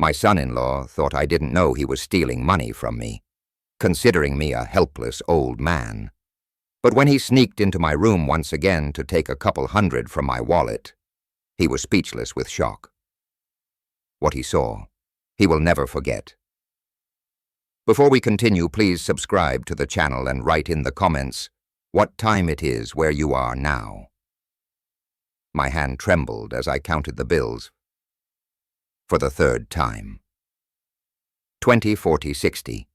My son-in-law thought I didn't know he was stealing money from me, considering me a helpless old man. But when he sneaked into my room once again to take a couple hundred from my wallet, he was speechless with shock. What he saw, he will never forget. Before we continue, please subscribe to the channel and write in the comments what time it is where you are now. My hand trembled as I counted the bills for the third time. 20, 40, 60.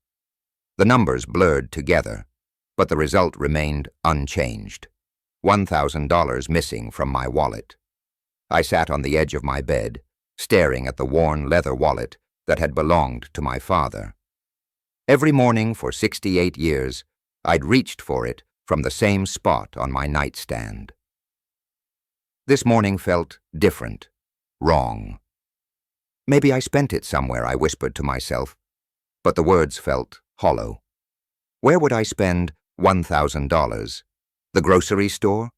The numbers blurred together, but the result remained unchanged. $1,000 missing from my wallet. I sat on the edge of my bed, staring at the worn leather wallet that had belonged to my father. Every morning for 68 years, I'd reached for it from the same spot on my nightstand. This morning felt different, wrong. Maybe I spent it somewhere, I whispered to myself, but the words felt hollow. Where would I spend $1,000? The grocery store?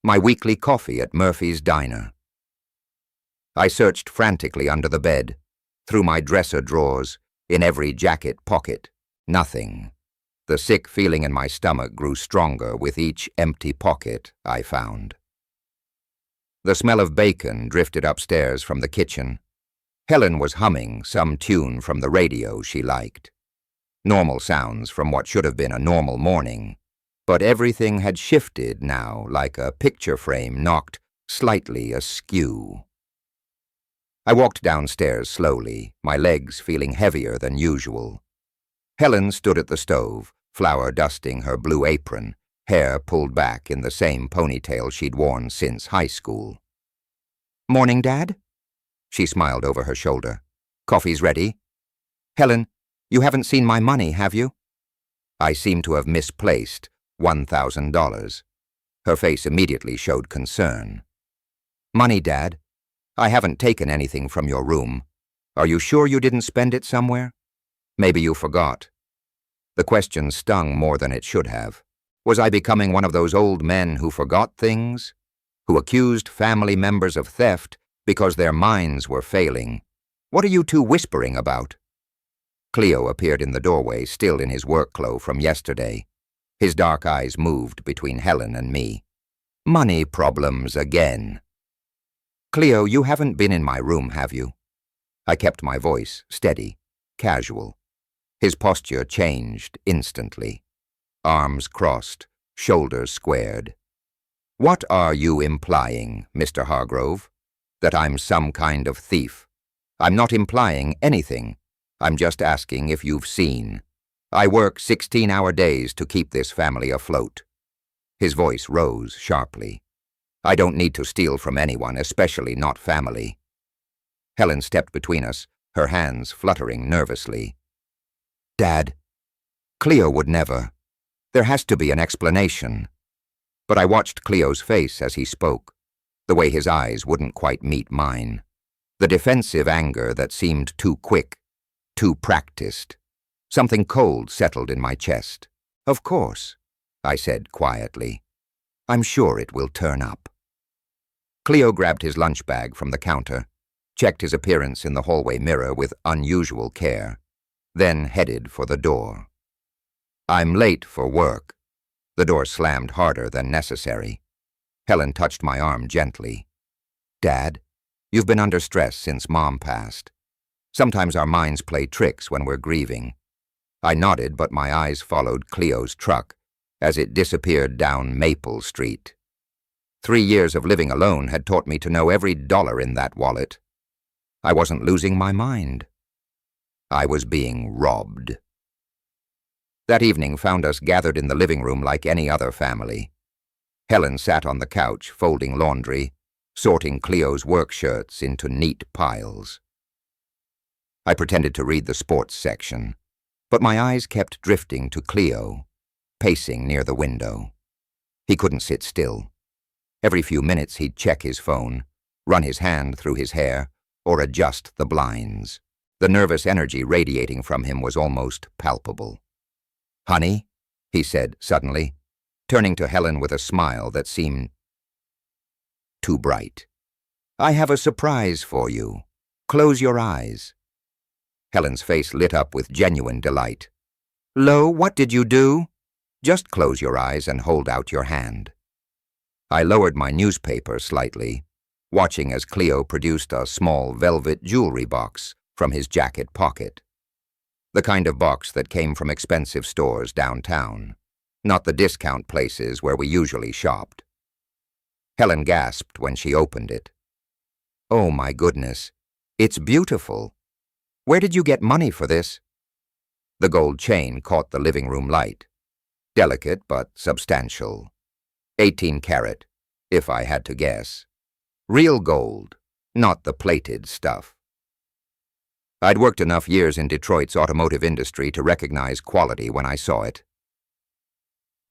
My weekly coffee at Murphy's Diner? I searched frantically under the bed, through my dresser drawers, in every jacket pocket. Nothing. The sick feeling in my stomach grew stronger with each empty pocket I found. The smell of bacon drifted upstairs from the kitchen. Helen was humming some tune from the radio she liked. Normal sounds from what should have been a normal morning, but everything had shifted now like a picture frame knocked slightly askew. I walked downstairs slowly, my legs feeling heavier than usual. Helen stood at the stove, flour dusting her blue apron, hair pulled back in the same ponytail she'd worn since high school. "Morning, Dad?" She smiled over her shoulder. "Coffee's ready." "Helen, you haven't seen my money, have you?" I seemed to have misplaced $1,000. Her face immediately showed concern. "Money, Dad? I haven't taken anything from your room. Are you sure you didn't spend it somewhere? Maybe you forgot." The question stung more than it should have. Was I becoming one of those old men who forgot things? Who accused family members of theft because their minds were failing? "What are you two whispering about?" Cleo appeared in the doorway, still in his work clothes from yesterday. His dark eyes moved between Helen and me. "Money problems again." "Cleo, you haven't been in my room, have you?" I kept my voice steady, casual. His posture changed instantly. Arms crossed, shoulders squared. "What are you implying, Mr. Hargrove? That I'm some kind of thief? I'm not implying anything. I'm just asking if you've seen. I work 16-hour days to keep this family afloat." His voice rose sharply. "I don't need to steal from anyone, especially not family." Helen stepped between us, her hands fluttering nervously. "Dad, Cleo would never. There has to be an explanation." But I watched Cleo's face as he spoke, the way his eyes wouldn't quite meet mine. The defensive anger that seemed too quick, too practiced. Something cold settled in my chest. "Of course," I said quietly. "I'm sure it will turn up." Cleo grabbed his lunch bag from the counter, checked his appearance in the hallway mirror with unusual care, then headed for the door. "I'm late for work." The door slammed harder than necessary. Helen touched my arm gently. "Dad, you've been under stress since Mom passed. Sometimes our minds play tricks when we're grieving." I nodded, but my eyes followed Cleo's truck as it disappeared down Maple Street. 3 years of living alone had taught me to know every dollar in that wallet. I wasn't losing my mind. I was being robbed. That evening found us gathered in the living room like any other family. Helen sat on the couch, folding laundry, sorting Cleo's work shirts into neat piles. I pretended to read the sports section, but my eyes kept drifting to Cleo, pacing near the window. He couldn't sit still. Every few minutes he'd check his phone, run his hand through his hair, or adjust the blinds. The nervous energy radiating from him was almost palpable. "Honey," he said suddenly, turning to Helen with a smile that seemed too bright. "I have a surprise for you. Close your eyes." Helen's face lit up with genuine delight. "Lo, what did you do?" "Just close your eyes and hold out your hand." I lowered my newspaper slightly, watching as Cleo produced a small velvet jewelry box from his jacket pocket. The kind of box that came from expensive stores downtown, not the discount places where we usually shopped. Helen gasped when she opened it. "Oh my goodness, it's beautiful. Where did you get money for this?" The gold chain caught the living room light. Delicate but substantial. 18 karat, if I had to guess. Real gold, not the plated stuff. I'd worked enough years in Detroit's automotive industry to recognize quality when I saw it.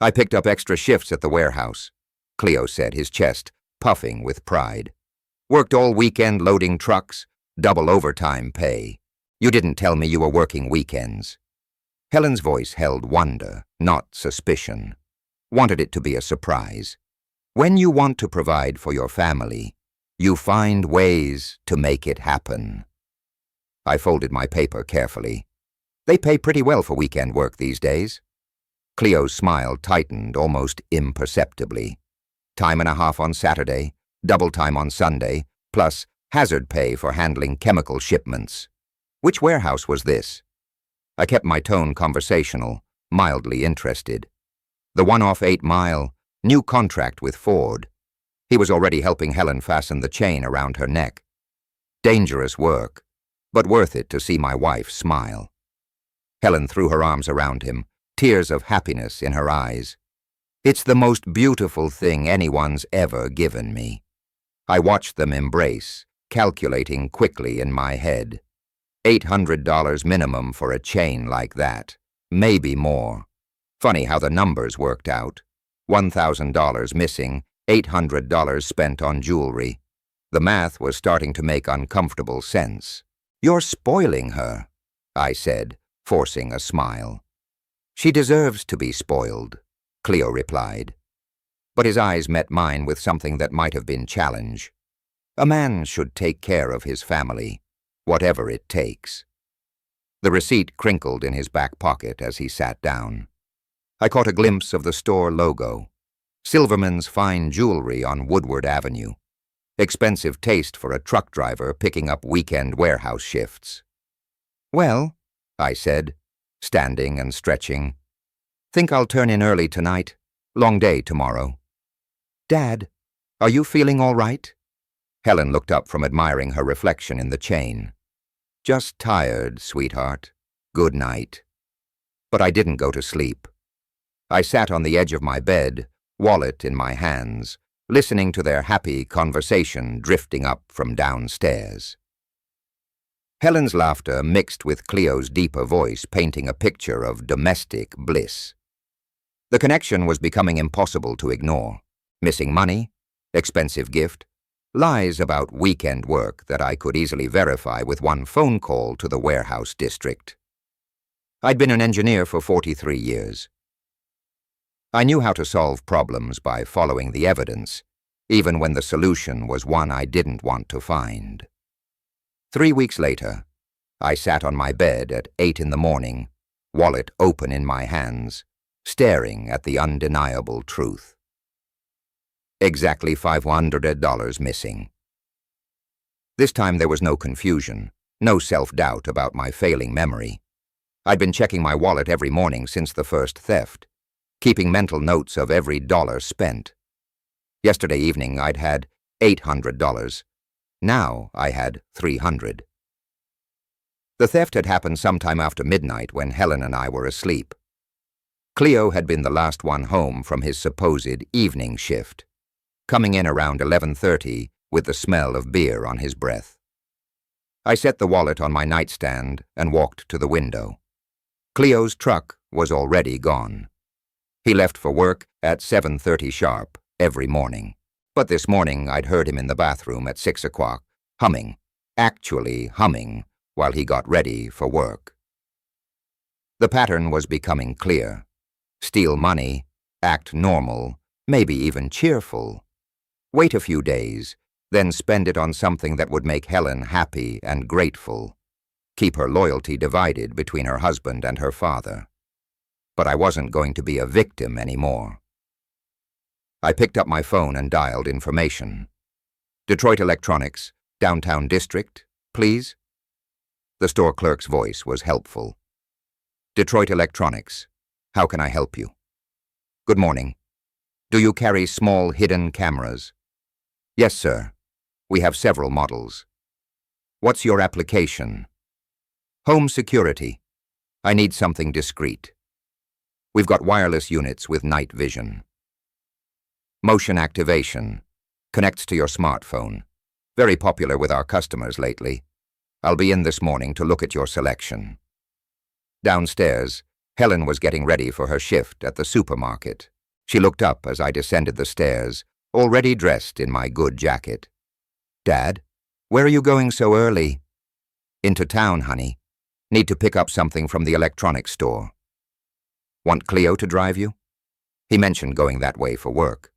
"I picked up extra shifts at the warehouse," Cleo said, his chest puffing with pride. "Worked all weekend loading trucks, double overtime pay. You didn't tell me you were working weekends." Helen's voice held wonder, not suspicion. Wanted it to be a surprise. When you want to provide for your family, you find ways to make it happen. I folded my paper carefully. They pay pretty well for weekend work these days. Cleo's smile tightened almost imperceptibly. Time and a half on Saturday, double time on Sunday, plus hazard pay for handling chemical shipments. Which warehouse was this? I kept my tone conversational, mildly interested. The one off 8 Mile, new contract with Ford. He was already helping Helen fasten the chain around her neck. Dangerous work, but worth it to see my wife smile. Helen threw her arms around him, tears of happiness in her eyes. "It's the most beautiful thing anyone's ever given me." I watched them embrace, calculating quickly in my head. $800 minimum for a chain like that, maybe more. Funny how the numbers worked out. $1,000 missing, $800 spent on jewelry. The math was starting to make uncomfortable sense. "You're spoiling her," I said, forcing a smile. "She deserves to be spoiled," Cleo replied. But his eyes met mine with something that might have been challenge. A man should take care of his family, whatever it takes. The receipt crinkled in his back pocket as he sat down. I caught a glimpse of the store logo. Silverman's fine jewelry on Woodward Avenue. Expensive taste for a truck driver picking up weekend warehouse shifts. "Well," I said, standing and stretching, "think I'll turn in early tonight. Long day tomorrow." "Dad, are you feeling all right?" Helen looked up from admiring her reflection in the chain. "Just tired, sweetheart. Good night." But I didn't go to sleep. I sat on the edge of my bed, wallet in my hands, listening to their happy conversation drifting up from downstairs. Helen's laughter mixed with Cleo's deeper voice, painting a picture of domestic bliss. The connection was becoming impossible to ignore. Missing money, expensive gift, lies about weekend work that I could easily verify with one phone call to the warehouse district. I'd been an engineer for 43 years. I knew how to solve problems by following the evidence, even when the solution was one I didn't want to find. 3 weeks later, I sat on my bed at 8 in the morning, wallet open in my hands, staring at the undeniable truth. Exactly $500 missing. This time there was no confusion, no self-doubt about my failing memory. I'd been checking my wallet every morning since the first theft, keeping mental notes of every dollar spent. Yesterday evening I'd had $800. Now I had $300. The theft had happened sometime after midnight when Helen and I were asleep. Cleo had been the last one home from his supposed evening shift, coming in around 11:30 with the smell of beer on his breath. I set the wallet on my nightstand and walked to the window. Cleo's truck was already gone. He left for work at 7:30 sharp every morning, but this morning I'd heard him in the bathroom at 6 o'clock, actually humming, while he got ready for work. The pattern was becoming clear. Steal money, act normal, maybe even cheerful. Wait a few days, then spend it on something that would make Helen happy and grateful. keep her loyalty divided between her husband and her father. But I wasn't going to be a victim anymore. I picked up my phone and dialed information. Detroit Electronics, Downtown District, please? The store clerk's voice was helpful. Detroit Electronics, how can I help you? Good morning. Do you carry small hidden cameras? Yes, sir. We have several models. What's your application? Home security. I need something discreet. We've got wireless units with night vision. Motion activation. Connects to your smartphone. Very popular with our customers lately. I'll be in this morning to look at your selection. Downstairs, Helen was getting ready for her shift at the supermarket. She looked up as I descended the stairs, already dressed in my good jacket. Dad, where are you going so early? Into town, honey. Need to pick up something from the electronics store. Want Cleo to drive you? He mentioned going that way for work.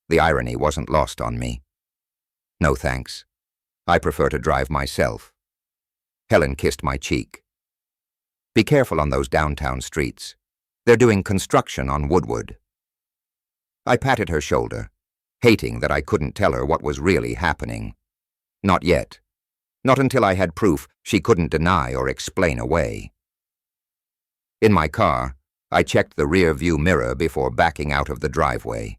The irony wasn't lost on me. No thanks. I prefer to drive myself. Helen kissed my cheek. Be careful on those downtown streets. They're doing construction on Woodward. I patted her shoulder, hating that I couldn't tell her what was really happening. Not yet. Not until I had proof she couldn't deny or explain away. In my car, I checked the rear-view mirror before backing out of the driveway.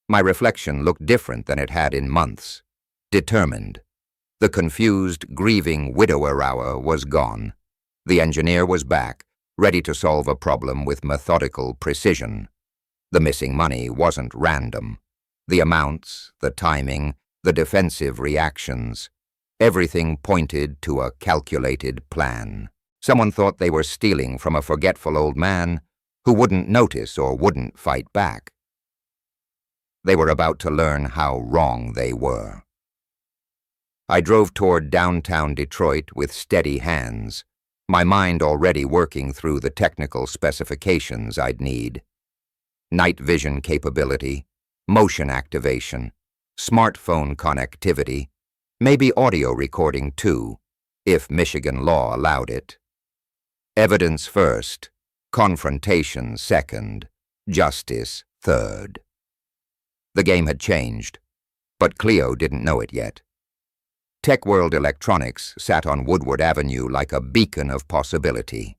My reflection looked different than it had in months. Determined. The confused, grieving widower was gone. The engineer was back, ready to solve a problem with methodical precision. The missing money wasn't random. The amounts, the timing, the defensive reactions, everything pointed to a calculated plan. Someone thought they were stealing from a forgetful old man who wouldn't notice or wouldn't fight back. They were about to learn how wrong they were. I drove toward downtown Detroit with steady hands, my mind already working through the technical specifications I'd need. Night vision capability, motion activation, smartphone connectivity, maybe audio recording too, if Michigan law allowed it. Evidence first, confrontation second, justice third. The game had changed, but Cleo didn't know it yet. Tech World Electronics sat on Woodward Avenue like a beacon of possibility.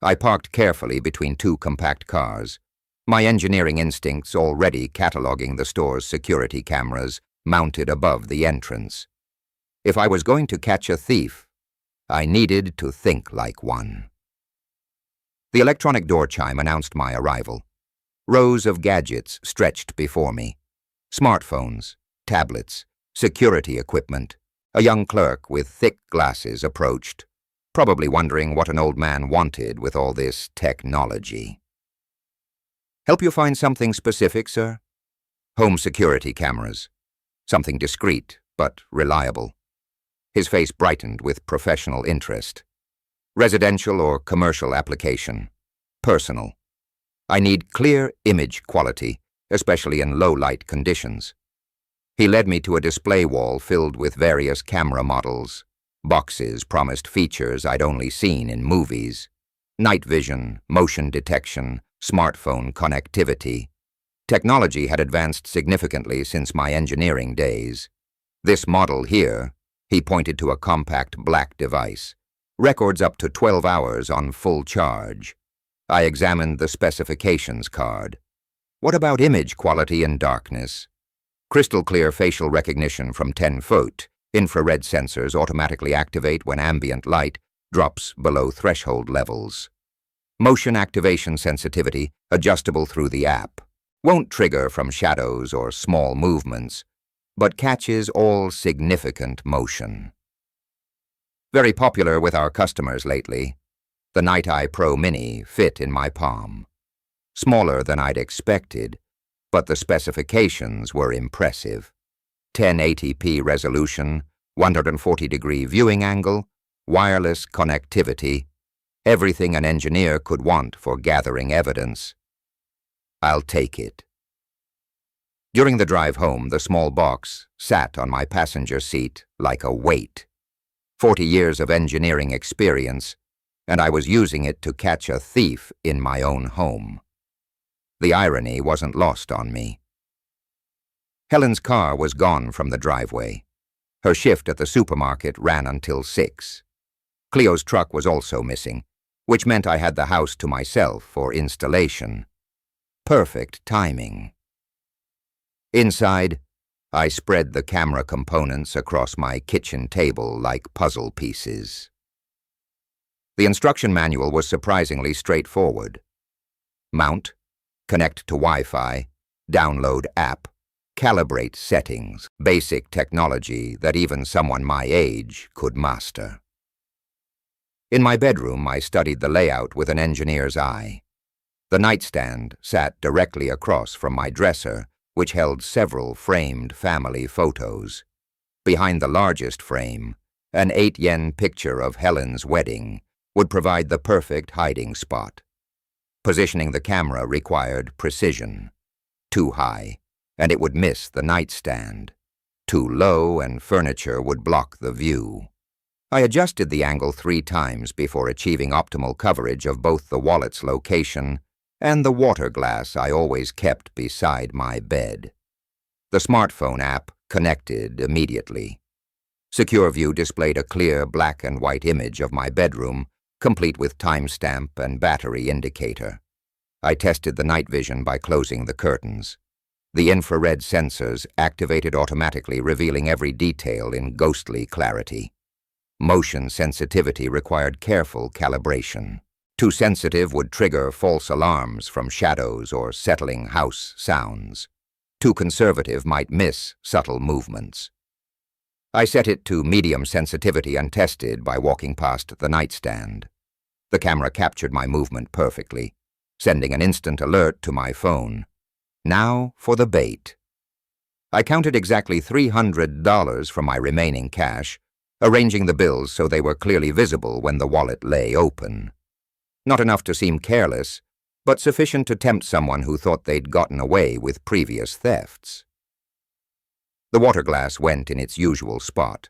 I parked carefully between two compact cars, my engineering instincts already cataloging the store's security cameras mounted above the entrance. If I was going to catch a thief, I needed to think like one. The electronic door chime announced my arrival. Rows of gadgets stretched before me. Smartphones, tablets, security equipment. A young clerk with thick glasses approached, probably wondering what an old man wanted with all this technology. Help you find something specific, sir? Home security cameras. Something discreet, but reliable. His face brightened with professional interest. Residential or commercial application. Personal. I need clear image quality, especially in low-light conditions. He led me to a display wall filled with various camera models. Boxes promised features I'd only seen in movies. Night vision, motion detection, smartphone connectivity. Technology had advanced significantly since my engineering days. This model here, he pointed to a compact black device, records up to 12 hours on full charge. I examined the specifications card. What about image quality in darkness? Crystal clear facial recognition from 10 foot. Infrared sensors automatically activate when ambient light drops below threshold levels. Motion activation sensitivity adjustable through the app. Won't trigger from shadows or small movements, but catches all significant motion. Very popular with our customers lately. The Night Eye Pro Mini fit in my palm. Smaller than I'd expected, but the specifications were impressive. 1080p resolution, 140-degree viewing angle, wireless connectivity, everything an engineer could want for gathering evidence. I'll take it. During the drive home, the small box sat on my passenger seat like a weight. 40 years of engineering experience, and I was using it to catch a thief in my own home. The irony wasn't lost on me. Helen's car was gone from the driveway. Her shift at the supermarket ran until 6. Cleo's truck was also missing, which meant I had the house to myself for installation. Perfect timing. Inside, I spread the camera components across my kitchen table like puzzle pieces. The instruction manual was surprisingly straightforward. Mount, connect to Wi-Fi, download app, calibrate settings, basic technology that even someone my age could master. In my bedroom, I studied the layout with an engineer's eye. The nightstand sat directly across from my dresser, which held several framed family photos. Behind the largest frame, an 8-yen picture of Helen's wedding would provide the perfect hiding spot. Positioning the camera required precision. Too high, and it would miss the nightstand. Too low, and furniture would block the view. I adjusted the angle 3 times before achieving optimal coverage of both the wallet's location and the water glass I always kept beside my bed. The smartphone app connected immediately. Secure View displayed a clear black and white image of my bedroom, complete with timestamp and battery indicator. I tested the night vision by closing the curtains. The infrared sensors activated automatically, revealing every detail in ghostly clarity. Motion sensitivity required careful calibration. Too sensitive would trigger false alarms from shadows or settling house sounds. Too conservative might miss subtle movements. I set it to medium sensitivity and tested by walking past the nightstand. The camera captured my movement perfectly, sending an instant alert to my phone. Now for the bait. I counted exactly $300 from my remaining cash, arranging the bills so they were clearly visible when the wallet lay open. Not enough to seem careless, but sufficient to tempt someone who thought they'd gotten away with previous thefts. The water glass went in its usual spot,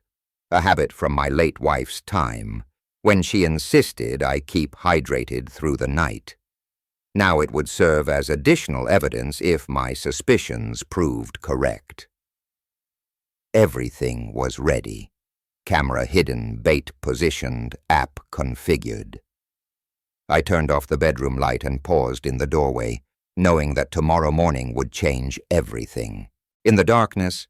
a habit from my late wife's time, when she insisted I keep hydrated through the night. Now it would serve as additional evidence if my suspicions proved correct. Everything was ready. Camera hidden, bait positioned, app configured. I turned off the bedroom light and paused in the doorway, knowing that tomorrow morning would change everything. In the darkness,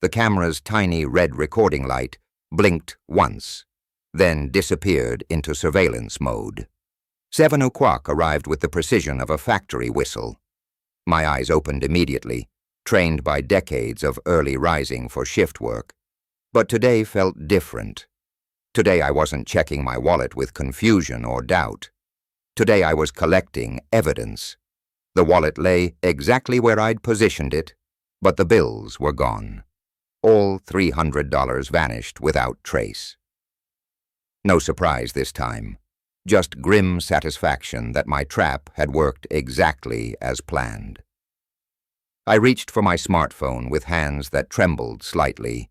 the camera's tiny red recording light blinked once, then disappeared into surveillance mode. 7 o'clock arrived with the precision of a factory whistle. My eyes opened immediately, trained by decades of early rising for shift work. But today felt different. Today I wasn't checking my wallet with confusion or doubt. Today I was collecting evidence. The wallet lay exactly where I'd positioned it, but the bills were gone. All $300 vanished without trace. No surprise this time, just grim satisfaction that my trap had worked exactly as planned. I reached for my smartphone with hands that trembled slightly,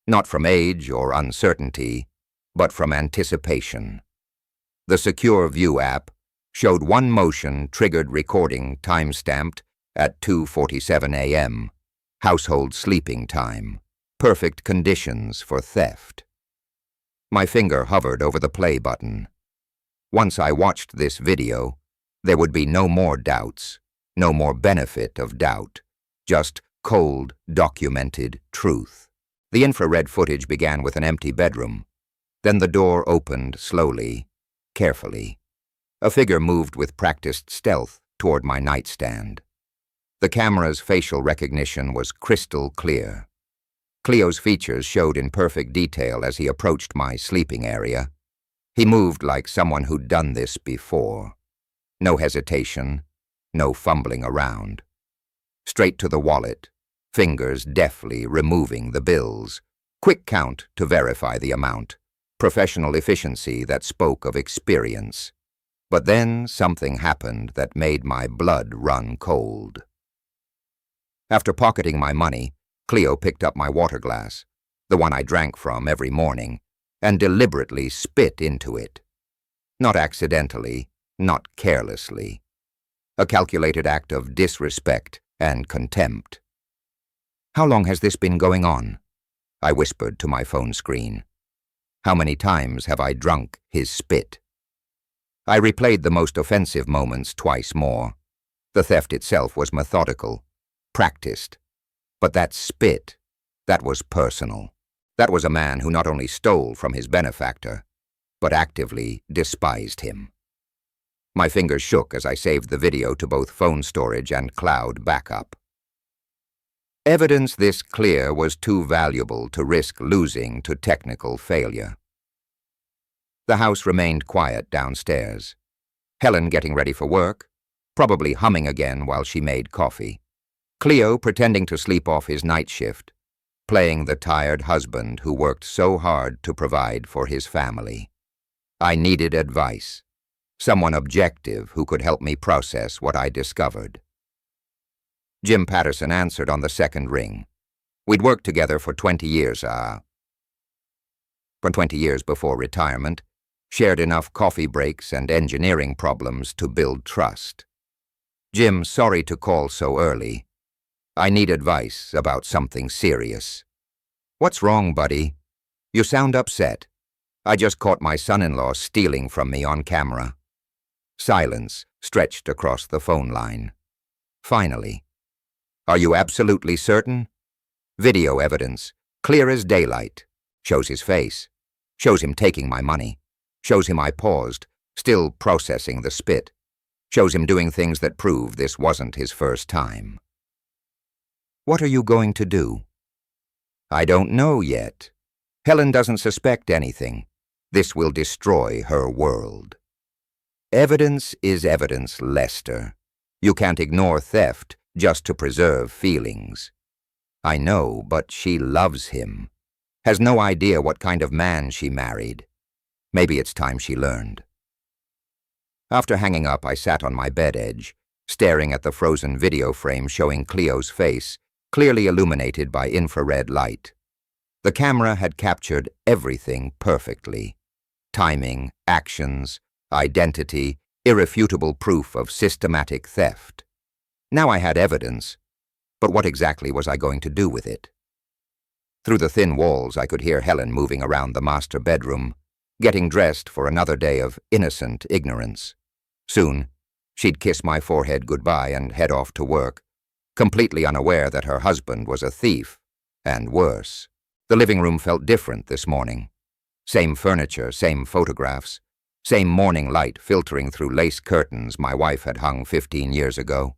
not from age or uncertainty, but from anticipation. The Secure View app showed one motion-triggered recording time-stamped at 2:47 a.m., household sleeping time, perfect conditions for theft. My finger hovered over the play button. Once I watched this video, there would be no more doubts, no more benefit of doubt, just cold, documented truth. The infrared footage began with an empty bedroom. Then the door opened slowly, carefully. A figure moved with practiced stealth toward my nightstand. The camera's facial recognition was crystal clear. Cleo's features showed in perfect detail as he approached my sleeping area. He moved like someone who'd done this before. No hesitation, no fumbling around. Straight to the wallet, fingers deftly removing the bills. Quick count to verify the amount. Professional efficiency that spoke of experience. But then something happened that made my blood run cold. After pocketing my money, Cleo picked up my water glass, the one I drank from every morning, and deliberately spit into it. Not accidentally, not carelessly. A calculated act of disrespect and contempt. "How long has this been going on?" I whispered to my phone screen. "How many times have I drunk his spit?" I replayed the most offensive moments twice more. The theft itself was methodical, practiced. But that spit, that was personal. That was a man who not only stole from his benefactor, but actively despised him. My fingers shook as I saved the video to both phone storage and cloud backup. Evidence this clear was too valuable to risk losing to technical failure. The house remained quiet downstairs. Helen getting ready for work, probably humming again while she made coffee. Cleo pretending to sleep off his night shift, playing the tired husband who worked so hard to provide for his family. I needed advice, someone objective who could help me process what I discovered. Jim Patterson answered on the second ring. We'd worked together for 20 years before retirement, shared enough coffee breaks and engineering problems to build trust. "Jim, sorry to call so early. I need advice about something serious." "What's wrong, buddy? You sound upset. I just caught my son-in-law stealing from me on camera." Silence stretched across the phone line. Finally, "Are you absolutely certain?" "Video evidence, clear as daylight. Shows his face. Shows him taking my money. Shows him I paused, still processing the spit. Shows him doing things that prove this wasn't his first time." "What are you going to do?" "I don't know yet. Helen doesn't suspect anything. This will destroy her world." "Evidence is evidence, Lester. You can't ignore theft just to preserve feelings." "I know, but she loves him. Has no idea what kind of man she married. Maybe it's time she learned." After hanging up, I sat on my bed edge, staring at the frozen video frame showing Cleo's face, clearly illuminated by infrared light. The camera had captured everything perfectly. Timing, actions, identity, irrefutable proof of systematic theft. Now I had evidence, but what exactly was I going to do with it? Through the thin walls, I could hear Helen moving around the master bedroom, getting dressed for another day of innocent ignorance. Soon, she'd kiss my forehead goodbye and head off to work, completely unaware that her husband was a thief, and worse. The living room felt different this morning. Same furniture, same photographs, same morning light filtering through lace curtains my wife had hung 15 years ago.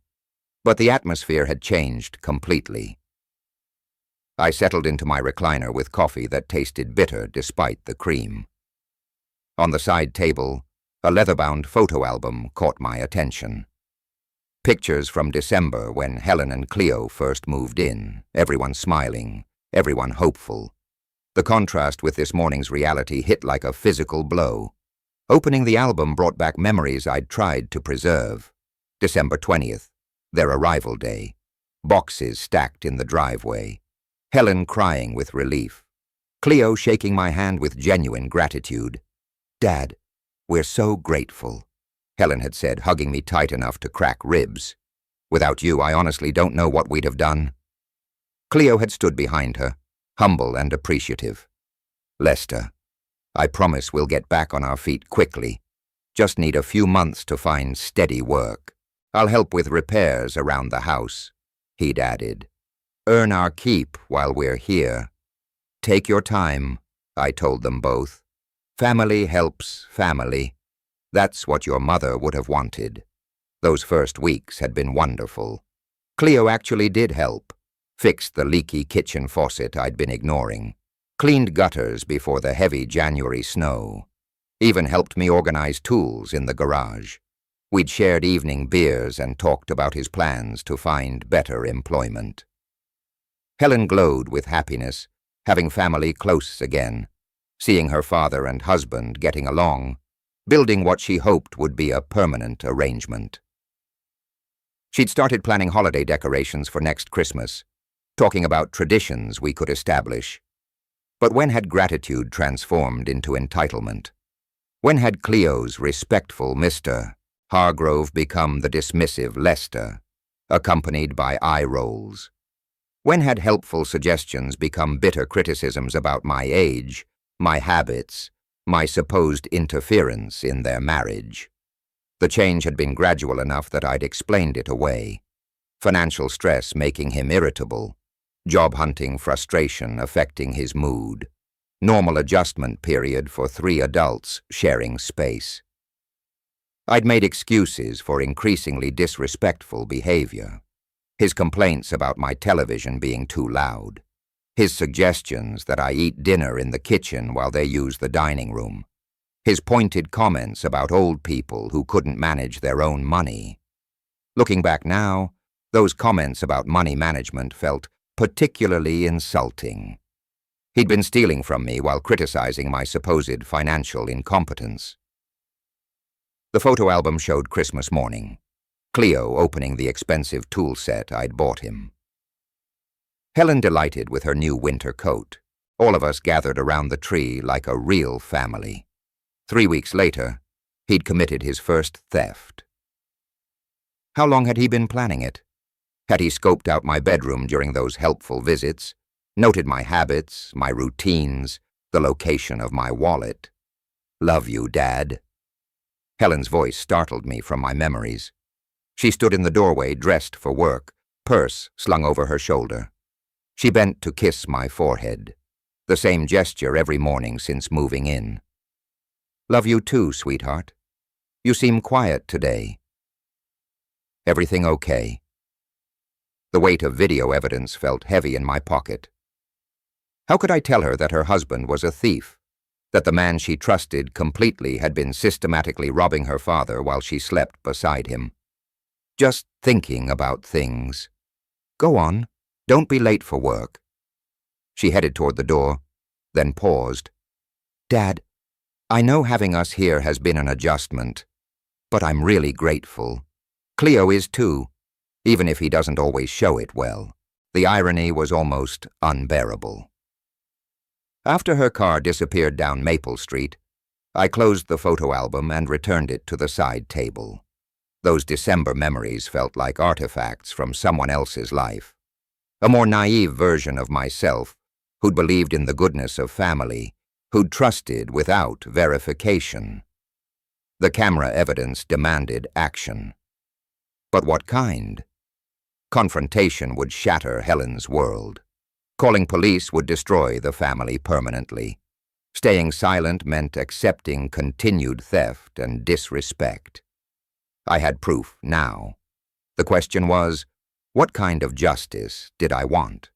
But the atmosphere had changed completely. I settled into my recliner with coffee that tasted bitter despite the cream. On the side table, a leather-bound photo album caught my attention. Pictures from December when Helen and Cleo first moved in, everyone smiling, everyone hopeful. The contrast with this morning's reality hit like a physical blow. Opening the album brought back memories I'd tried to preserve. December 20th, their arrival day. Boxes stacked in the driveway. Helen crying with relief. Cleo shaking my hand with genuine gratitude. "Dad, we're so grateful," Helen had said, hugging me tight enough to crack ribs. "Without you, I honestly don't know what we'd have done." Cleo had stood behind her, humble and appreciative. "Lester, I promise we'll get back on our feet quickly. Just need a few months to find steady work. I'll help with repairs around the house," he'd added. "Earn our keep while we're here." "Take your time," I told them both. "Family helps family. That's what your mother would have wanted." Those first weeks had been wonderful. Cleo actually did help. Fixed the leaky kitchen faucet I'd been ignoring. Cleaned gutters before the heavy January snow. Even helped me organize tools in the garage. We'd shared evening beers and talked about his plans to find better employment. Helen glowed with happiness, having family close again, seeing her father and husband getting along, building what she hoped would be a permanent arrangement. She'd started planning holiday decorations for next Christmas, talking about traditions we could establish. But when had gratitude transformed into entitlement? When had Cleo's respectful Mr. Hargrove become the dismissive Lester, accompanied by eye rolls? When had helpful suggestions become bitter criticisms about my age, my habits, my supposed interference in their marriage? The change had been gradual enough that I'd explained it away. Financial stress making him irritable, job hunting frustration affecting his mood, normal adjustment period for 3 adults sharing space. I'd made excuses for increasingly disrespectful behavior. His complaints about my television being too loud, his suggestions that I eat dinner in the kitchen while they use the dining room, his pointed comments about old people who couldn't manage their own money. Looking back now, those comments about money management felt particularly insulting. He'd been stealing from me while criticizing my supposed financial incompetence. The photo album showed Christmas morning, Cleo opening the expensive tool set I'd bought him. Helen delighted with her new winter coat. All of us gathered around the tree like a real family. 3 weeks later, he'd committed his first theft. How long had he been planning it? Had he scoped out my bedroom during those helpful visits, noted my habits, my routines, the location of my wallet? Love you, Dad. Helen's voice startled me from my memories. She stood in the doorway dressed for work, purse slung over her shoulder. She bent to kiss my forehead, the same gesture every morning since moving in. Love you too, sweetheart. You seem quiet today. Everything okay? The weight of video evidence felt heavy in my pocket. How could I tell her that her husband was a thief, that the man she trusted completely had been systematically robbing her father while she slept beside him? Just thinking about things. Go on, don't be late for work. She headed toward the door, then paused. Dad, I know having us here has been an adjustment, but I'm really grateful. Cleo is too, even if he doesn't always show it well. The irony was almost unbearable. After her car disappeared down Maple Street, I closed the photo album and returned it to the side table. Those December memories felt like artifacts from someone else's life. A more naive version of myself, who'd believed in the goodness of family, who'd trusted without verification. The camera evidence demanded action. But what kind? Confrontation would shatter Helen's world. Calling police would destroy the family permanently. Staying silent meant accepting continued theft and disrespect. I had proof now. The question was, what kind of justice did I want?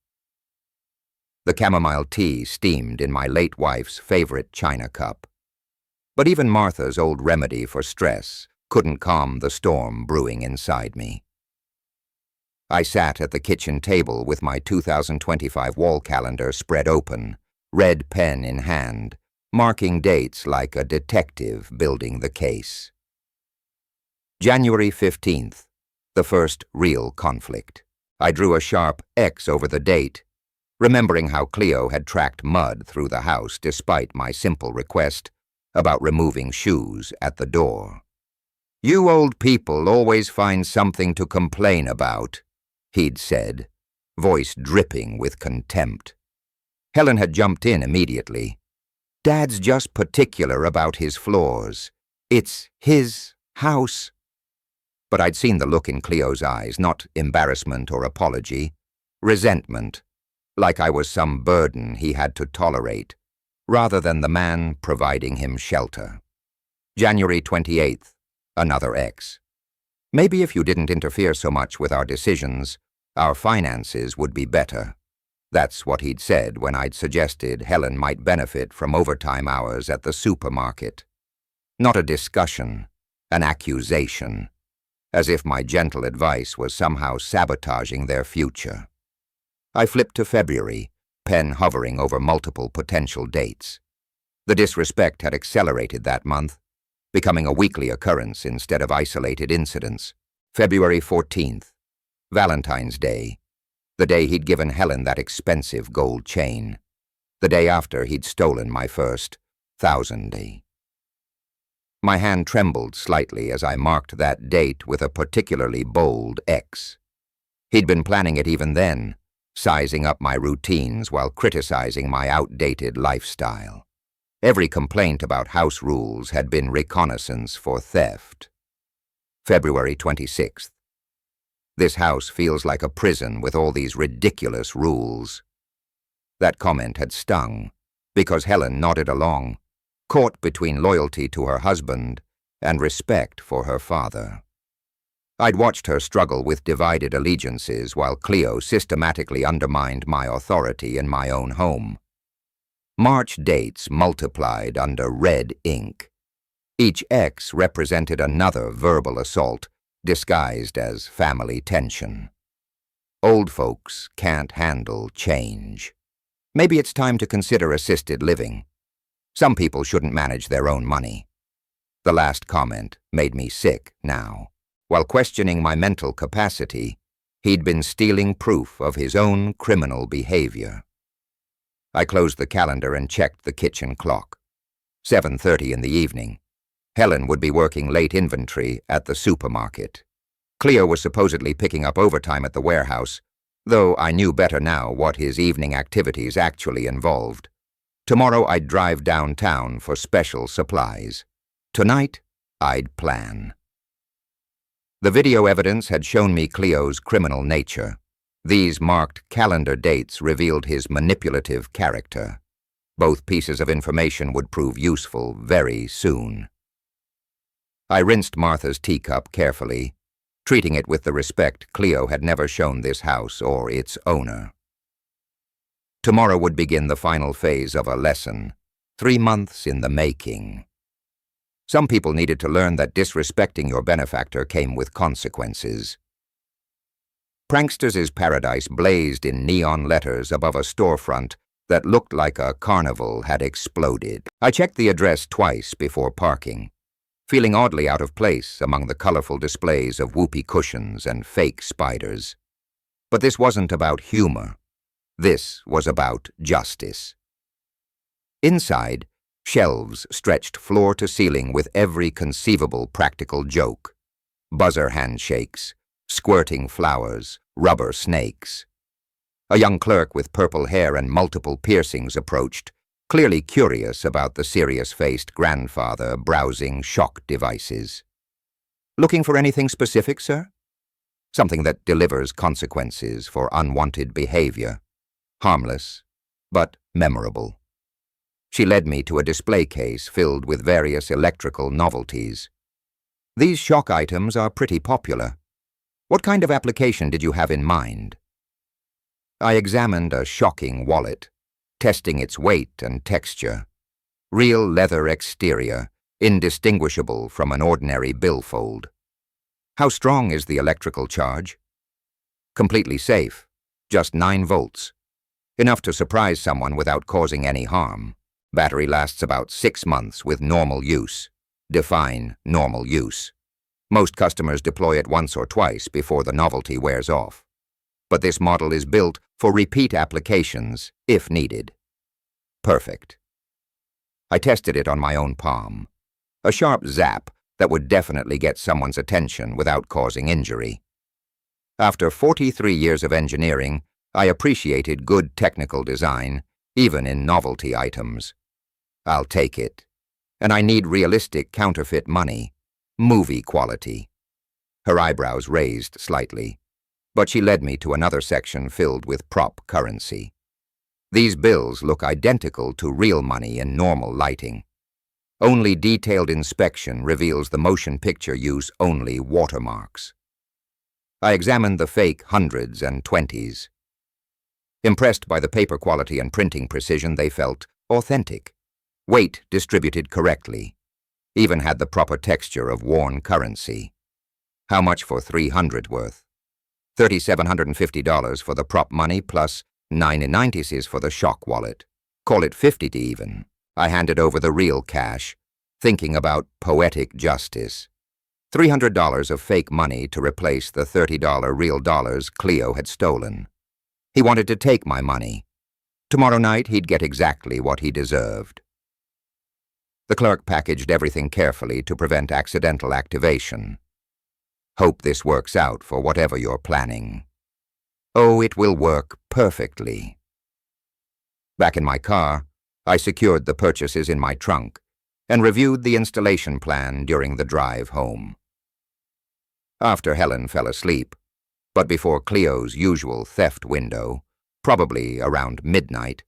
The chamomile tea steamed in my late wife's favorite china cup. But even Martha's old remedy for stress couldn't calm the storm brewing inside me. I sat at the kitchen table with my 2025 wall calendar spread open, red pen in hand, marking dates like a detective building the case. January 15th, the first real conflict. I drew a sharp X over the date, remembering how Cleo had tracked mud through the house despite my simple request about removing shoes at the door. You old people always find something to complain about, he'd said, voice dripping with contempt. Helen had jumped in immediately. Dad's just particular about his floors. It's his house. But I'd seen the look in Cleo's eyes, not embarrassment or apology, resentment, like I was some burden he had to tolerate, rather than the man providing him shelter. January 28th, another X. Maybe if you didn't interfere so much with our decisions, our finances would be better. That's what he'd said when I'd suggested Helen might benefit from overtime hours at the supermarket. Not a discussion, an accusation, as if my gentle advice was somehow sabotaging their future. I flipped to February, pen hovering over multiple potential dates. The disrespect had accelerated that month, becoming a weekly occurrence instead of isolated incidents. February 14th, Valentine's Day, the day he'd given Helen that expensive gold chain. the day after he'd stolen my first $1,000. My hand trembled slightly as I marked that date with a particularly bold X. He'd been planning it even then, sizing up my routines while criticizing my outdated lifestyle. Every complaint about house rules had been reconnaissance for theft. February 26th. This house feels like a prison with all these ridiculous rules. That comment had stung, because Helen nodded along, caught between loyalty to her husband and respect for her father. I'd watched her struggle with divided allegiances while Cleo systematically undermined my authority in my own home. March dates multiplied under red ink. Each X represented another verbal assault, disguised as family tension. Old folks can't handle change. Maybe it's time to consider assisted living. Some people shouldn't manage their own money. The last comment made me sick now. While questioning my mental capacity, he'd been stealing proof of his own criminal behavior. I closed the calendar and checked the kitchen clock. 7:30 in the evening. Helen would be working late inventory at the supermarket. Cleo was supposedly picking up overtime at the warehouse, though I knew better now what his evening activities actually involved. Tomorrow I'd drive downtown for special supplies. Tonight, I'd plan. The video evidence had shown me Cleo's criminal nature. These marked calendar dates revealed his manipulative character. Both pieces of information would prove useful very soon. I rinsed Martha's teacup carefully, treating it with the respect Cleo had never shown this house or its owner. Tomorrow would begin the final phase of a lesson, 3 months in the making. Some people needed to learn that disrespecting your benefactor came with consequences. Pranksters' Paradise blazed in neon letters above a storefront that looked like a carnival had exploded. I checked the address twice before parking, feeling oddly out of place among the colorful displays of whoopee cushions and fake spiders. But this wasn't about humor. This was about justice. Inside, shelves stretched floor to ceiling with every conceivable practical joke. Buzzer handshakes, squirting flowers, rubber snakes. A young clerk with purple hair and multiple piercings approached, clearly curious about the serious-faced grandfather browsing shock devices. "Looking for anything specific, sir?" "Something that delivers consequences for unwanted behavior. Harmless, but memorable." She led me to a display case filled with various electrical novelties. "These shock items are pretty popular. What kind of application did you have in mind?" I examined a shocking wallet, testing its weight and texture. Real leather exterior, indistinguishable from an ordinary billfold. "How strong is the electrical charge?" "Completely safe, just 9 volts. Enough to surprise someone without causing any harm. Battery lasts about 6 months with normal use. Define normal use. Most customers deploy it once or twice before the novelty wears off. But this model is built for repeat applications, if needed." Perfect. I tested it on my own palm. A sharp zap that would definitely get someone's attention without causing injury. After 43 years of engineering, I appreciated good technical design, even in novelty items. I'll take it. And I need realistic counterfeit money. Movie quality. Her eyebrows raised slightly, but she led me to another section filled with prop currency. These bills look identical to real money in normal lighting. Only detailed inspection reveals the motion picture use only watermarks. I examined the fake hundreds and 20s. Impressed by the paper quality and printing precision, they felt authentic. Weight distributed correctly. Even had the proper texture of worn currency. How much for 300 worth? $3,750 for the prop money plus 9.90 for the shock wallet. Call it 50 to even. I handed over the real cash, thinking about poetic justice. $300 of fake money to replace the $30 real dollars Cleo had stolen. He wanted to take my money. Tomorrow night he'd get exactly what he deserved. The clerk packaged everything carefully to prevent accidental activation. Hope this works out for whatever you're planning. Oh, it will work perfectly. Back in my car, I secured the purchases in my trunk and reviewed the installation plan during the drive home. After Helen fell asleep, but before Cleo's usual theft window, probably around midnight,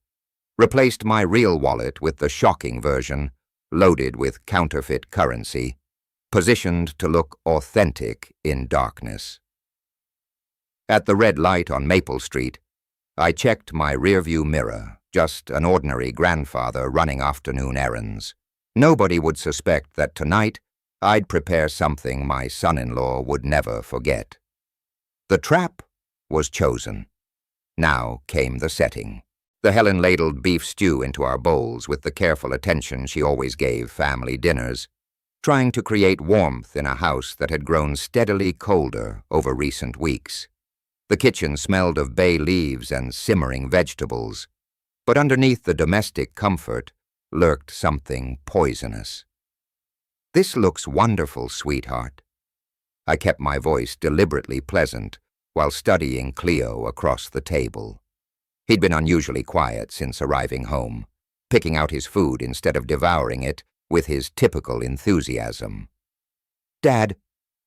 replaced my real wallet with the shocking version, loaded with counterfeit currency, positioned to look authentic in darkness. At the red light on Maple Street, I checked my rearview mirror, just an ordinary grandfather running afternoon errands. Nobody would suspect that tonight I'd prepare something my son-in-law would never forget. The trap was chosen. Now came the setting. The Helen ladled beef stew into our bowls with the careful attention she always gave family dinners, trying to create warmth in a house that had grown steadily colder over recent weeks. The kitchen smelled of bay leaves and simmering vegetables, but underneath the domestic comfort lurked something poisonous. "This looks wonderful, sweetheart." I kept my voice deliberately pleasant while studying Cleo across the table. He'd been unusually quiet since arriving home, picking out his food instead of devouring it with his typical enthusiasm. "Dad,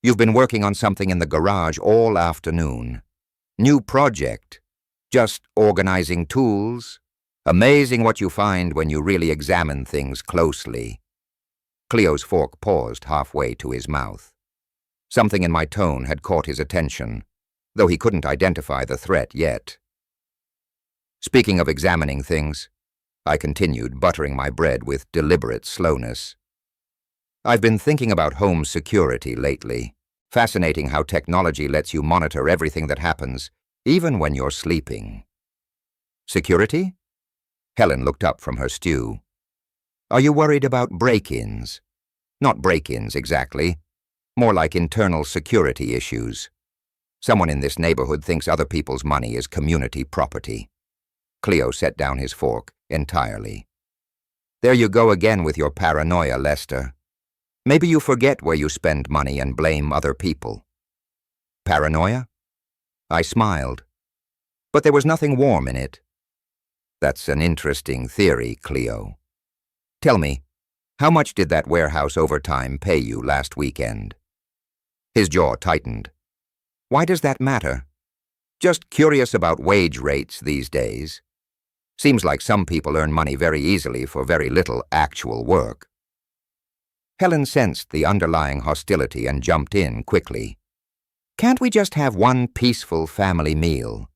you've been working on something in the garage all afternoon. New project. Just organizing tools. Amazing what you find when you really examine things closely." Cleo's fork paused halfway to his mouth. Something in my tone had caught his attention, though he couldn't identify the threat yet. "Speaking of examining things," I continued, buttering my bread with deliberate slowness, "I've been thinking about home security lately. Fascinating how technology lets you monitor everything that happens, even when you're sleeping." "Security?" Helen looked up from her stew. "Are you worried about break-ins?" "Not break-ins, exactly. More like internal security issues. Someone in this neighborhood thinks other people's money is community property." Cleo set down his fork entirely. "There you go again with your paranoia, Lester. Maybe you forget where you spend money and blame other people." "Paranoia?" I smiled, but there was nothing warm in it. "That's an interesting theory, Cleo. Tell me, how much did that warehouse overtime pay you last weekend?" His jaw tightened. "Why does that matter?" "Just curious about wage rates these days. Seems like some people earn money very easily for very little actual work." Helen sensed the underlying hostility and jumped in quickly. "Can't we just have one peaceful family meal?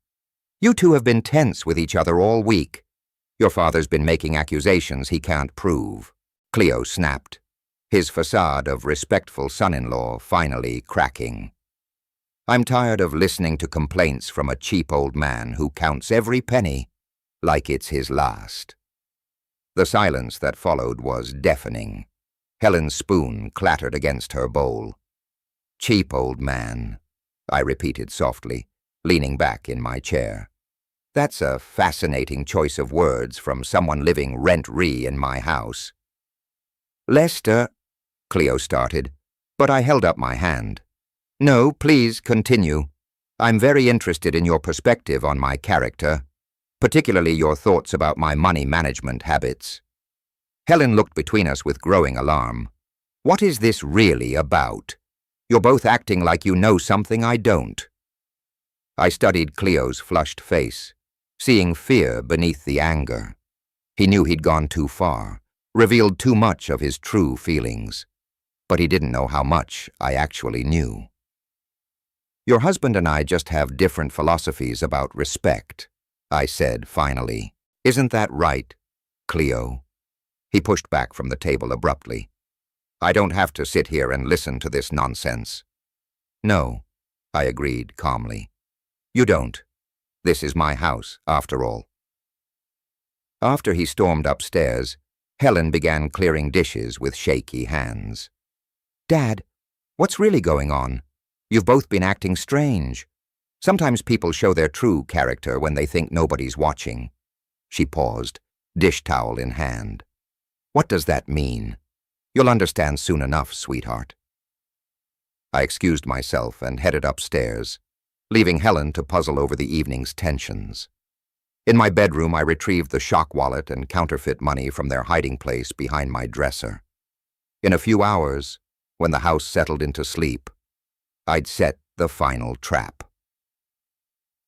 You two have been tense with each other all week. Your father's been making accusations he can't prove." Cleo snapped, his facade of respectful son-in-law finally cracking. "I'm tired of listening to complaints from a cheap old man who counts every penny like it's his last." The silence that followed was deafening. Helen's spoon clattered against her bowl. "Cheap old man," I repeated softly, leaning back in my chair. "That's a fascinating choice of words from someone living rent-free in my house." "Lester," Cleo started, but I held up my hand. "No, please continue. I'm very interested in your perspective on my character, particularly your thoughts about my money management habits." Helen looked between us with growing alarm. "What is this really about? You're both acting like you know something I don't." I studied Cleo's flushed face, seeing fear beneath the anger. He knew he'd gone too far, revealed too much of his true feelings, but he didn't know how much I actually knew. "Your husband and I just have different philosophies about respect," I said finally. "Isn't that right, Cleo?" He pushed back from the table abruptly. "I don't have to sit here and listen to this nonsense." "No," I agreed calmly. "You don't. This is my house, after all." After he stormed upstairs, Helen began clearing dishes with shaky hands. "Dad, what's really going on? You've both been acting strange. Sometimes people show their true character when they think nobody's watching." She paused, dish towel in hand. What does that mean? You'll understand soon enough, sweetheart. I excused myself and headed upstairs, leaving Helen to puzzle over the evening's tensions. In my bedroom, I retrieved the shock wallet and counterfeit money from their hiding place behind my dresser. In a few hours, when the house settled into sleep, I'd set the final trap.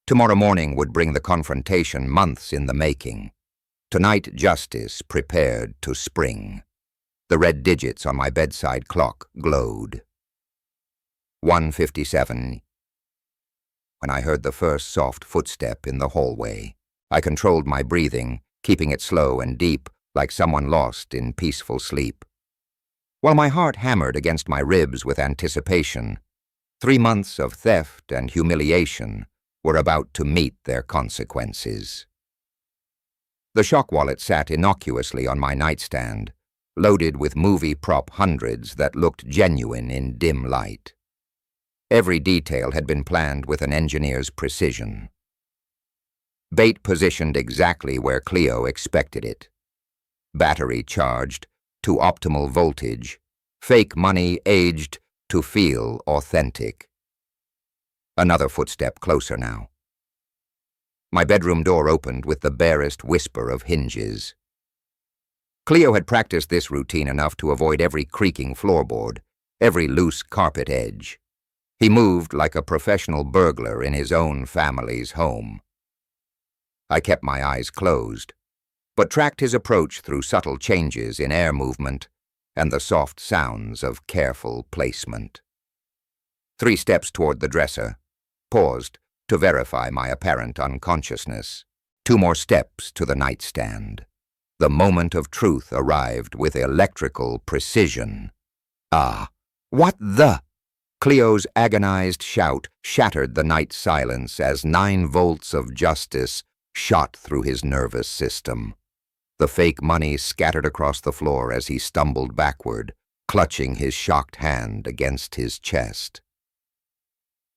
Tomorrow morning would bring the confrontation months in the making. Tonight, justice prepared to spring. The red digits on my bedside clock glowed. 1:57. When I heard the first soft footstep in the hallway, I controlled my breathing, keeping it slow and deep, like someone lost in peaceful sleep. While my heart hammered against my ribs with anticipation, 3 months of theft and humiliation were about to meet their consequences. The shock wallet sat innocuously on my nightstand, loaded with movie prop hundreds that looked genuine in dim light. Every detail had been planned with an engineer's precision. Bait positioned exactly where Cleo expected it. Battery charged to optimal voltage, fake money aged to feel authentic. Another footstep closer now. My bedroom door opened with the barest whisper of hinges. Cleo had practiced this routine enough to avoid every creaking floorboard, every loose carpet edge. He moved like a professional burglar in his own family's home. I kept my eyes closed, but tracked his approach through subtle changes in air movement and the soft sounds of careful placement. 3 steps toward the dresser, paused to verify my apparent unconsciousness. 2 more steps to the nightstand. The moment of truth arrived with electrical precision. Ah, what the? Cleo's agonized shout shattered the night silence as 9 volts of justice shot through his nervous system. The fake money scattered across the floor as he stumbled backward, clutching his shocked hand against his chest.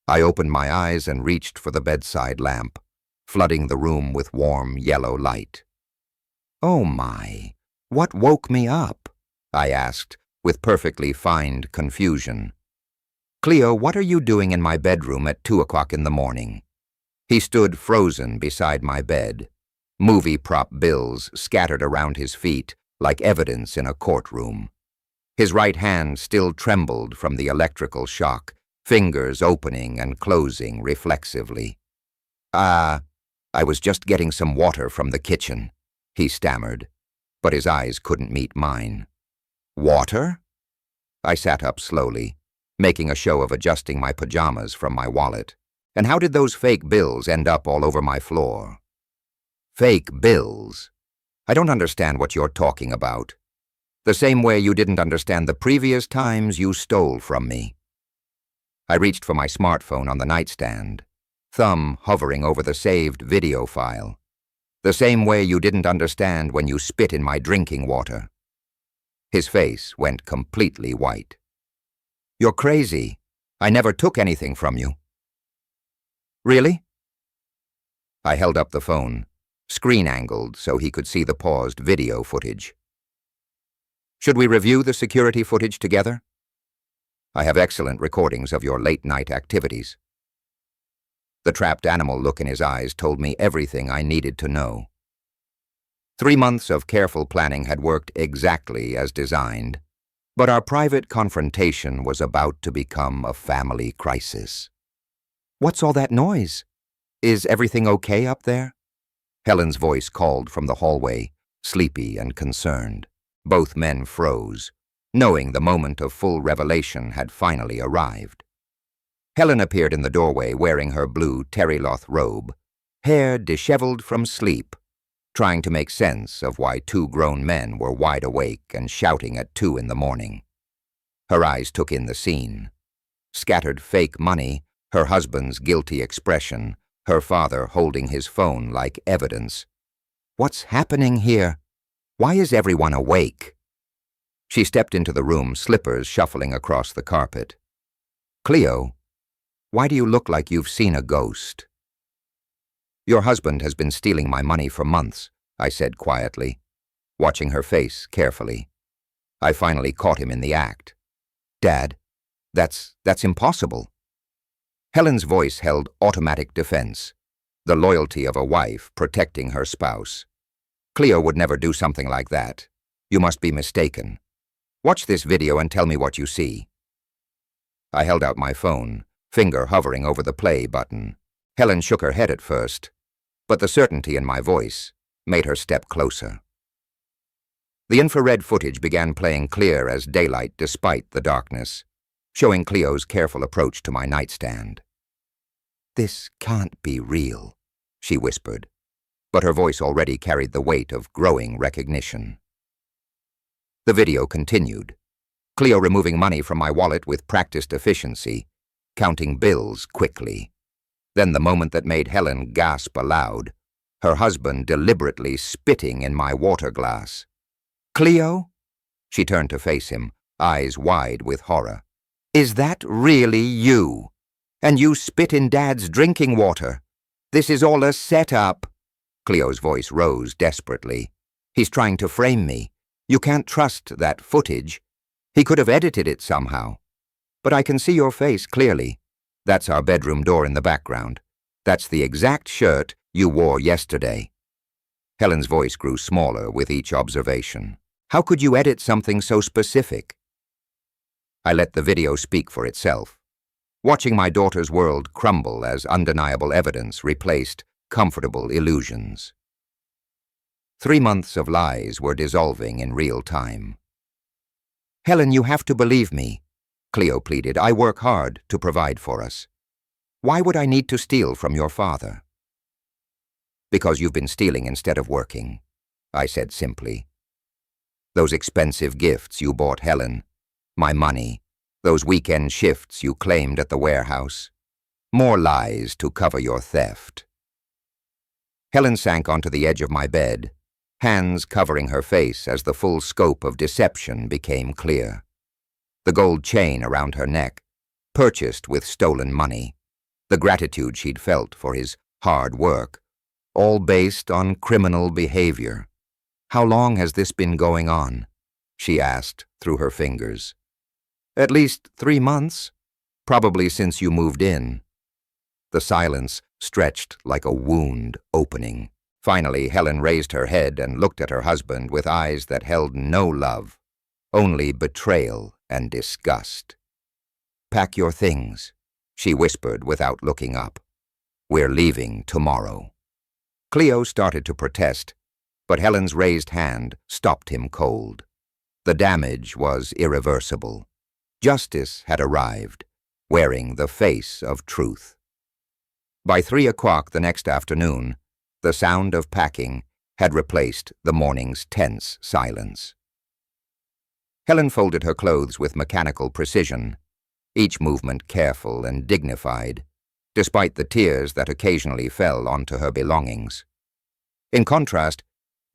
I opened my eyes and reached for the bedside lamp, flooding the room with warm yellow light. "Oh my, what woke me up?" I asked, with perfectly feigned confusion. "Cleo, what are you doing in my bedroom at 2 o'clock in the morning?" He stood frozen beside my bed, movie prop bills scattered around his feet like evidence in a courtroom. His right hand still trembled from the electrical shock, fingers opening and closing reflexively. I was just getting some water from the kitchen," he stammered, but his eyes couldn't meet mine. "Water?" I sat up slowly, making a show of adjusting my pajamas from my wallet. "And how did those fake bills end up all over my floor?" "Fake bills? I don't understand what you're talking about. The same way you didn't understand the previous times you stole from me." I reached for my smartphone on the nightstand, thumb hovering over the saved video file. "The same way you didn't understand when you spit in my drinking water." His face went completely white. "You're crazy. I never took anything from you." "Really?" I held up the phone, screen-angled so he could see the paused video footage. "Should we review the security footage together? I have excellent recordings of your late-night activities." The trapped animal look in his eyes told me everything I needed to know. 3 months of careful planning had worked exactly as designed, but our private confrontation was about to become a family crisis. "What's all that noise? Is everything okay up there?" Helen's voice called from the hallway, sleepy and concerned. Both men froze, knowing the moment of full revelation had finally arrived. Helen appeared in the doorway wearing her blue terrycloth robe, hair disheveled from sleep, trying to make sense of why 2 grown men were wide awake and shouting at 2 in the morning. Her eyes took in the scene. Scattered fake money, her husband's guilty expression, her father holding his phone like evidence. "What's happening here? Why is everyone awake?" She stepped into the room, slippers shuffling across the carpet. "Cleo, why do you look like you've seen a ghost?" "Your husband has been stealing my money for months. I said quietly, watching her face carefully. I finally caught him in the act. Dad, that's impossible. Helen's voice held automatic defense, the loyalty of a wife protecting her spouse. Cleo would never do something like that. You must be mistaken. Watch this video and tell me what you see. I held out my phone, finger hovering over the play button. Helen shook her head at first, but the certainty in my voice made her step closer. The infrared footage began playing clear as daylight despite the darkness, showing Cleo's careful approach to my nightstand. "This can't be real," she whispered, but her voice already carried the weight of growing recognition. The video continued, Cleo removing money from my wallet with practiced efficiency, counting bills quickly. Then the moment that made Helen gasp aloud, her husband deliberately spitting in my water glass. "Cleo?" She turned to face him, eyes wide with horror. "Is that really you? And you spit in Dad's drinking water? This is all a setup." Cleo's voice rose desperately. "He's trying to frame me. You can't trust that footage. He could have edited it somehow. But I can see your face clearly. That's our bedroom door in the background. That's the exact shirt you wore yesterday." Helen's voice grew smaller with each observation. "How could you edit something so specific?" I let the video speak for itself, watching my daughter's world crumble as undeniable evidence replaced comfortable illusions. 3 months of lies were dissolving in real time. "Helen, you have to believe me," Cleo pleaded. "I work hard to provide for us. Why would I need to steal from your father?" "Because you've been stealing instead of working," I said simply. "Those expensive gifts you bought Helen, my money, those weekend shifts you claimed at the warehouse. More lies to cover your theft." Helen sank onto the edge of my bed, hands covering her face as the full scope of deception became clear. The gold chain around her neck, purchased with stolen money, the gratitude she'd felt for his hard work, all based on criminal behavior. "How long has this been going on?" she asked through her fingers. "At least 3 months, probably since you moved in." The silence stretched like a wound opening. Finally, Helen raised her head and looked at her husband with eyes that held no love, only betrayal and disgust. "Pack your things," she whispered without looking up. "We're leaving tomorrow." Cleo started to protest, but Helen's raised hand stopped him cold. The damage was irreversible. Justice had arrived, wearing the face of truth. By 3 o'clock the next afternoon, the sound of packing had replaced the morning's tense silence. Helen folded her clothes with mechanical precision, each movement careful and dignified, despite the tears that occasionally fell onto her belongings. In contrast,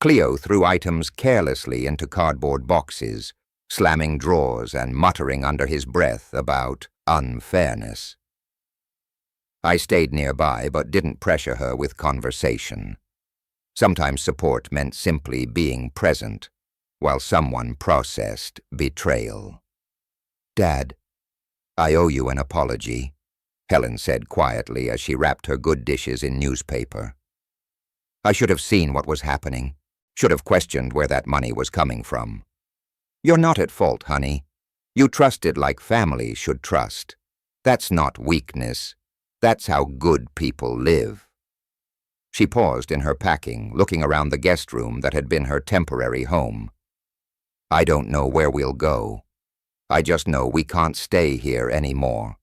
Cleo threw items carelessly into cardboard boxes, slamming drawers and muttering under his breath about unfairness. I stayed nearby but didn't pressure her with conversation. Sometimes support meant simply being present, while someone processed betrayal. "Dad, I owe you an apology," Helen said quietly as she wrapped her good dishes in newspaper. "I should have seen what was happening, should have questioned where that money was coming from. You're not at fault, honey. You trusted like family should trust. That's not weakness. That's how good people live." She paused in her packing, looking around the guest room that had been her temporary home. "I don't know where we'll go. I just know we can't stay here anymore.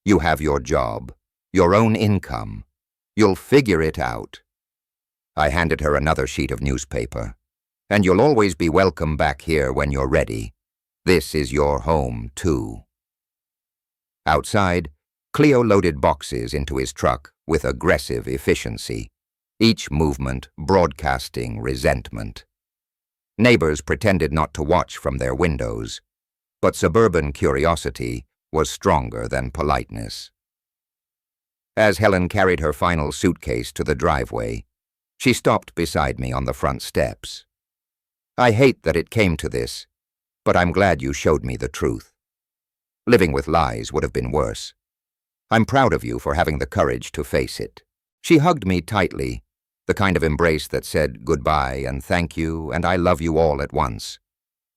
You have your job, your own income. You'll figure it out." I handed her another sheet of newspaper. "And you'll always be welcome back here when you're ready. This is your home, too." Outside, Cleo loaded boxes into his truck with aggressive efficiency, each movement broadcasting resentment. Neighbors pretended not to watch from their windows, but suburban curiosity was stronger than politeness. As Helen carried her final suitcase to the driveway, She stopped beside me on the front steps. I hate that it came to this, but I'm glad you showed me the truth. Living with lies would have been worse. I'm proud of you for having the courage to face it. She hugged me tightly, the kind of embrace that said goodbye and thank you and I love you all at once.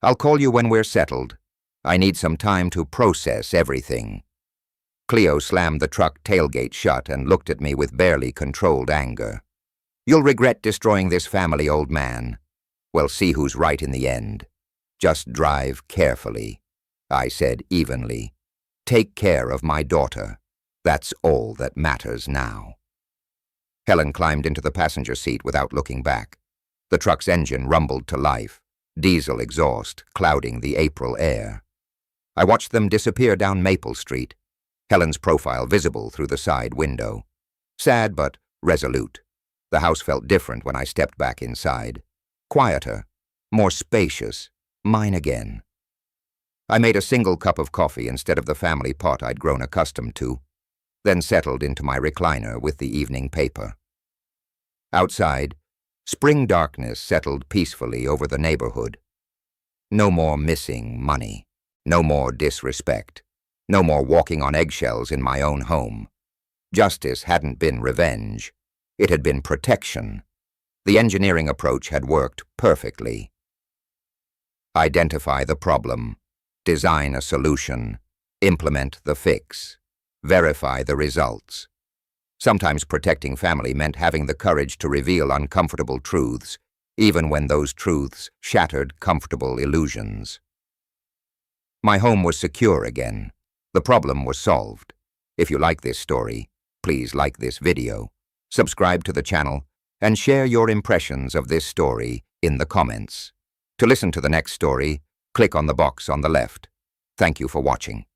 I'll call you when we're settled. I need some time to process everything. Cleo slammed the truck tailgate shut and looked at me with barely controlled anger. You'll regret destroying this family, old man. We'll see who's right in the end. Just drive carefully, I said evenly. Take care of my daughter. That's all that matters now. Helen climbed into the passenger seat without looking back. The truck's engine rumbled to life, diesel exhaust clouding the April air. I watched them disappear down Maple Street, Helen's profile visible through the side window. Sad but resolute. The house felt different when I stepped back inside. Quieter, more spacious, mine again. I made a single cup of coffee instead of the family pot I'd grown accustomed to, then settled into my recliner with the evening paper. Outside, spring darkness settled peacefully over the neighborhood. No more missing money, no more disrespect, no more walking on eggshells in my own home. Justice hadn't been revenge, it had been protection. The engineering approach had worked perfectly. Identify the problem, design a solution, implement the fix, verify the results. Sometimes protecting family meant having the courage to reveal uncomfortable truths, even when those truths shattered comfortable illusions. My home was secure again. The problem was solved. If you like this story, please like this video, subscribe to the channel, and share your impressions of this story in the comments. To listen to the next story, click on the box on the left. Thank you for watching.